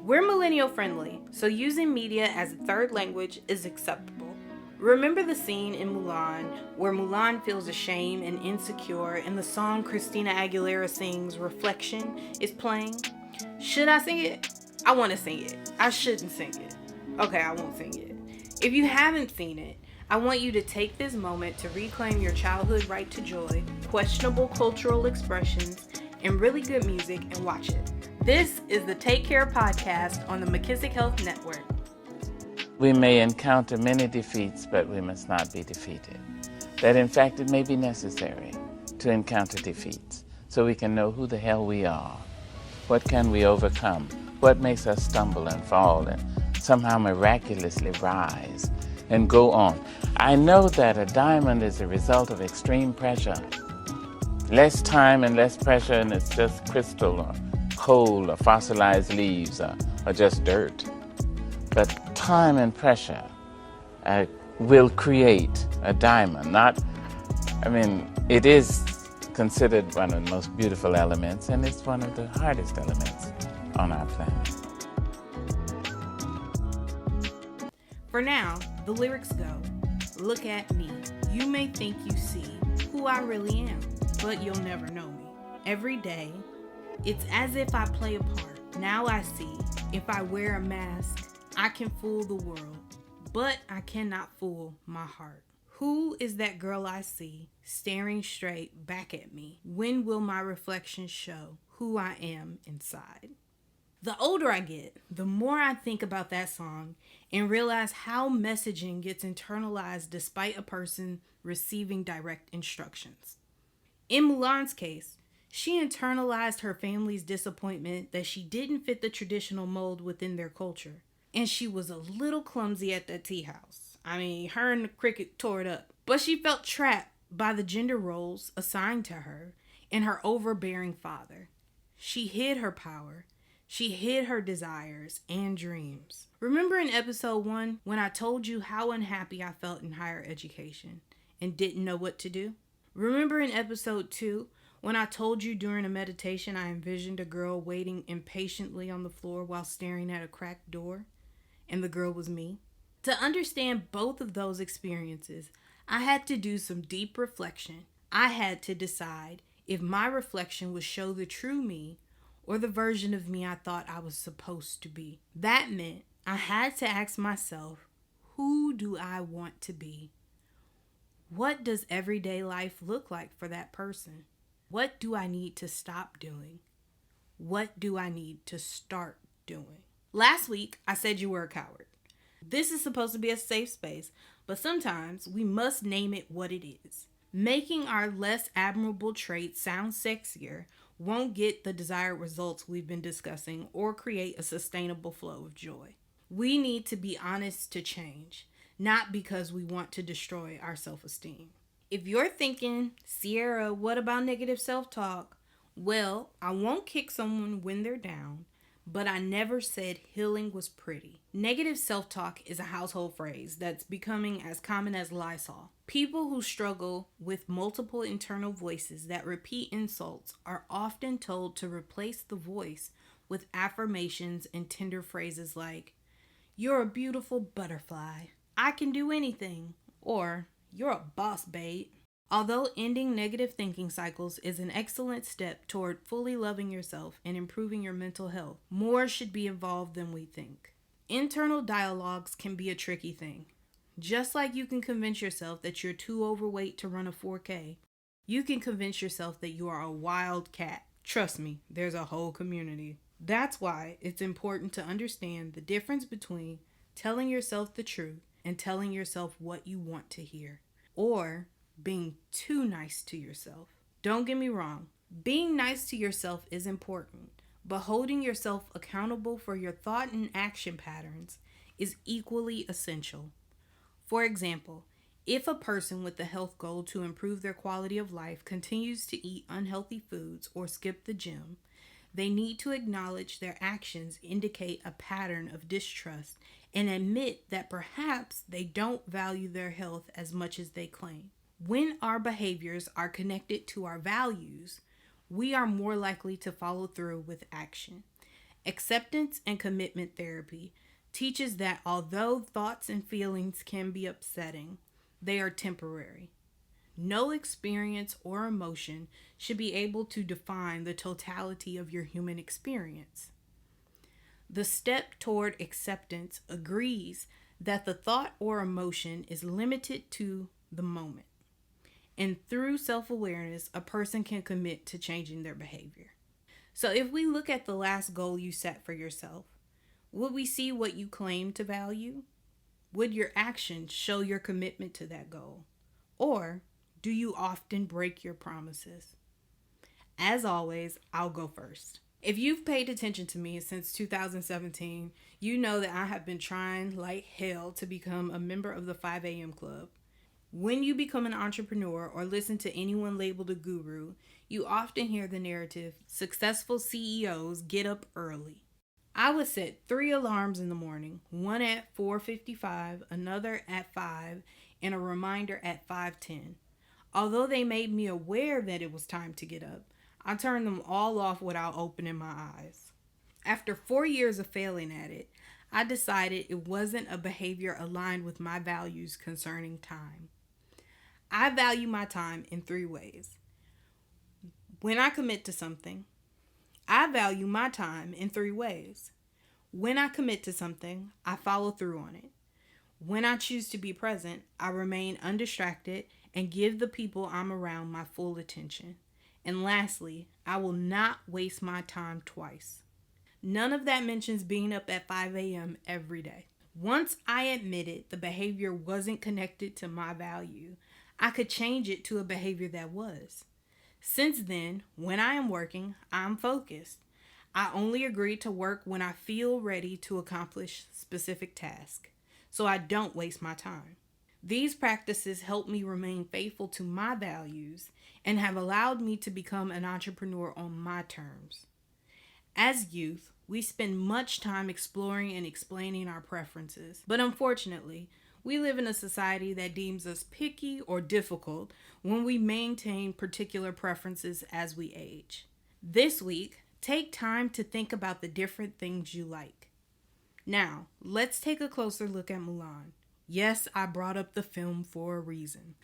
We're millennial friendly, so using media as a third language is acceptable. Remember the scene in Mulan where Mulan feels ashamed and insecure and the song Christina Aguilera sings, Reflection, is playing? Should I sing it? I want to sing it. I shouldn't sing it. Okay, I won't sing it. If you haven't seen it, I want you to take this moment to reclaim your childhood right to joy, questionable cultural expressions, and really good music and watch it. This is the Take Care podcast on the McKissick Health Network. We may encounter many defeats, but we must not be defeated. That in fact it may be necessary to encounter defeats so we can know who the hell we are. What can we overcome? What makes us stumble and fall and somehow miraculously rise and go on? I know that a diamond is a result of extreme pressure. Less time and less pressure and it's just crystal or coal or fossilized leaves or just dirt. But time and pressure will create a diamond. It is considered one of the most beautiful elements, and it's one of the hardest elements on our planet. For now, the lyrics go, look at me. You may think you see who I really am, but you'll never know me. Every day, it's as if I play a part. Now I see, if I wear a mask, I can fool the world, but I cannot fool my heart. Who is that girl I see staring straight back at me? When will my reflection show who I am inside? The older I get, the more I think about that song and realize how messaging gets internalized despite a person receiving direct instructions. In Mulan's case, she internalized her family's disappointment that she didn't fit the traditional mold within their culture. And she was a little clumsy at that tea house. Her and the cricket tore it up. But she felt trapped by the gender roles assigned to her and her overbearing father. She hid her power. She hid her desires and dreams. Remember in episode 1 when I told you how unhappy I felt in higher education and didn't know what to do? Remember in episode 2 when I told you during a meditation I envisioned a girl waiting impatiently on the floor while staring at a cracked door? And the girl was me. To understand both of those experiences, I had to do some deep reflection. I had to decide if my reflection would show the true me or the version of me I thought I was supposed to be. That meant I had to ask myself, who do I want to be? What does everyday life look like for that person? What do I need to stop doing? What do I need to start doing? Last week, I said you were a coward. This is supposed to be a safe space, but sometimes we must name it what it is. Making our less admirable traits sound sexier won't get the desired results we've been discussing or create a sustainable flow of joy. We need to be honest to change, not because we want to destroy our self-esteem. If you're thinking, Sierra, what about negative self-talk? Well, I won't kick someone when they're down, but I never said healing was pretty. Negative self-talk is a household phrase that's becoming as common as Lysol. People who struggle with multiple internal voices that repeat insults are often told to replace the voice with affirmations and tender phrases like, you're a beautiful butterfly, I can do anything, or you're a boss, babe. Although ending negative thinking cycles is an excellent step toward fully loving yourself and improving your mental health, more should be involved than we think. Internal dialogues can be a tricky thing. Just like you can convince yourself that you're too overweight to run a 4K, you can convince yourself that you are a wild cat. Trust me, there's a whole community. That's why it's important to understand the difference between telling yourself the truth and telling yourself what you want to hear, or being too nice to yourself. Don't get me wrong, being nice to yourself is important, but holding yourself accountable for your thought and action patterns is equally essential. For example, if a person with the health goal to improve their quality of life continues to eat unhealthy foods or skip the gym, they need to acknowledge their actions indicate a pattern of distrust and admit that perhaps they don't value their health as much as they claim. When our behaviors are connected to our values, we are more likely to follow through with action. Acceptance and commitment therapy teaches that although thoughts and feelings can be upsetting, they are temporary. No experience or emotion should be able to define the totality of your human experience. The step toward acceptance agrees that the thought or emotion is limited to the moment. And through self awareness, a person can commit to changing their behavior. So, if we look at the last goal you set for yourself, would we see what you claim to value? Would your actions show your commitment to that goal? Or do you often break your promises? As always, I'll go first. If you've paid attention to me since 2017, you know that I have been trying like hell to become a member of the 5 a.m. club. When you become an entrepreneur or listen to anyone labeled a guru, you often hear the narrative, successful CEOs get up early. I would set 3 alarms in the morning, one at 4:55, another at 5, and a reminder at 5:10. Although they made me aware that it was time to get up, I turned them all off without opening my eyes. After 4 years of failing at it, I decided it wasn't a behavior aligned with my values concerning time. I value my time in 3 ways. When I commit to something, I value my time in 3 ways. When I commit to something, I follow through on it. When I choose to be present, I remain undistracted and give the people I'm around my full attention. And lastly, I will not waste my time twice. None of that mentions being up at 5 a.m. every day. Once I admitted the behavior wasn't connected to my value, I could change it to a behavior that was. Since then, when I am working, I'm focused. I only agree to work when I feel ready to accomplish specific tasks, so I don't waste my time. These practices help me remain faithful to my values and have allowed me to become an entrepreneur on my terms. As youth, we spend much time exploring and explaining our preferences, but unfortunately, we live in a society that deems us picky or difficult when we maintain particular preferences as we age. This week, take time to think about the different things you like. Now, let's take a closer look at Mulan. Yes, I brought up the film for a reason.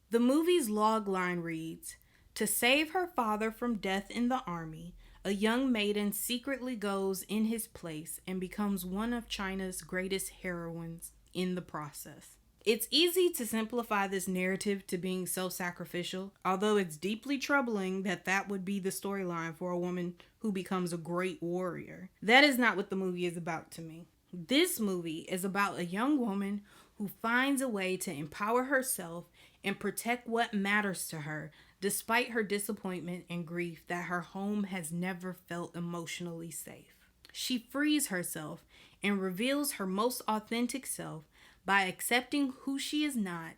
The movie's log line reads, "To save her father from death in the army, a young maiden secretly goes in his place and becomes one of China's greatest heroines in the process." It's easy to simplify this narrative to being self-sacrificial, although it's deeply troubling that that would be the storyline for a woman who becomes a great warrior. That is not what the movie is about to me. This movie is about a young woman who finds a way to empower herself and protect what matters to her, despite her disappointment and grief that her home has never felt emotionally safe. She frees herself and reveals her most authentic self by accepting who she is not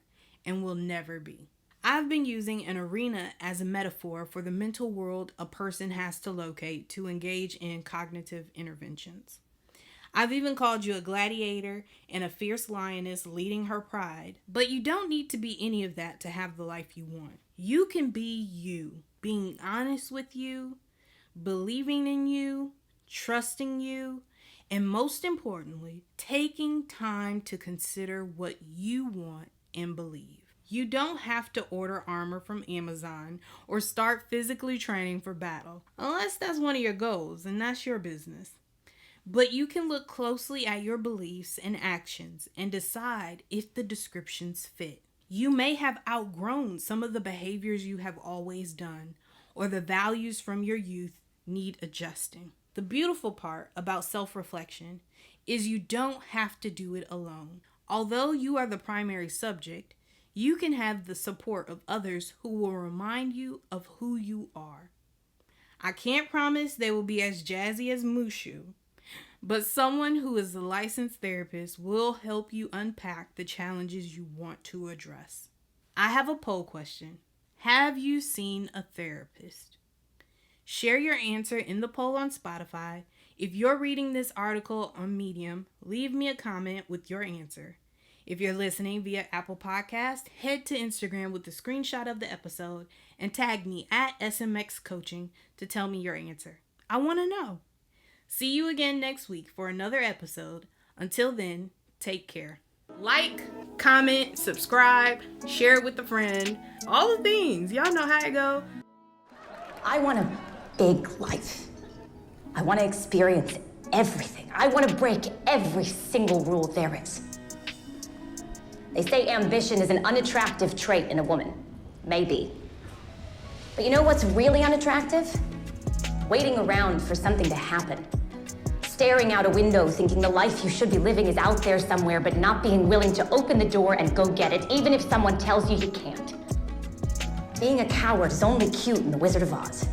and will never be. I've been using an arena as a metaphor for the mental world a person has to locate to engage in cognitive interventions. I've even called you a gladiator and a fierce lioness leading her pride, but you don't need to be any of that to have the life you want. You can be you, being honest with you, believing in you, trusting you, and most importantly, taking time to consider what you want and believe. You don't have to order armor from Amazon or start physically training for battle, unless that's one of your goals, and that's your business. But you can look closely at your beliefs and actions and decide if the descriptions fit. You may have outgrown some of the behaviors you have always done, or the values from your youth need adjusting. The beautiful part about self-reflection is you don't have to do it alone. Although you are the primary subject, you can have the support of others who will remind you of who you are. I can't promise they will be as jazzy as Mushu, but someone who is a licensed therapist will help you unpack the challenges you want to address. I have a poll question. Have you seen a therapist? Share your answer in the poll on Spotify. If you're reading this article on Medium, leave me a comment with your answer. If you're listening via Apple Podcast, head to Instagram with a screenshot of the episode and tag me at SMX Coaching to tell me your answer. I want to know. See you again next week for another episode. Until then, take care. Like, comment, subscribe, share it with a friend. All the things. Y'all know how it go. I want a big life. I want to experience everything. I want to break every single rule there is. They say ambition is an unattractive trait in a woman. Maybe. But you know what's really unattractive? Waiting around for something to happen. Staring out a window thinking the life you should be living is out there somewhere, but not being willing to open the door and go get it, even if someone tells you you can't. Being a coward is only cute in The Wizard of Oz.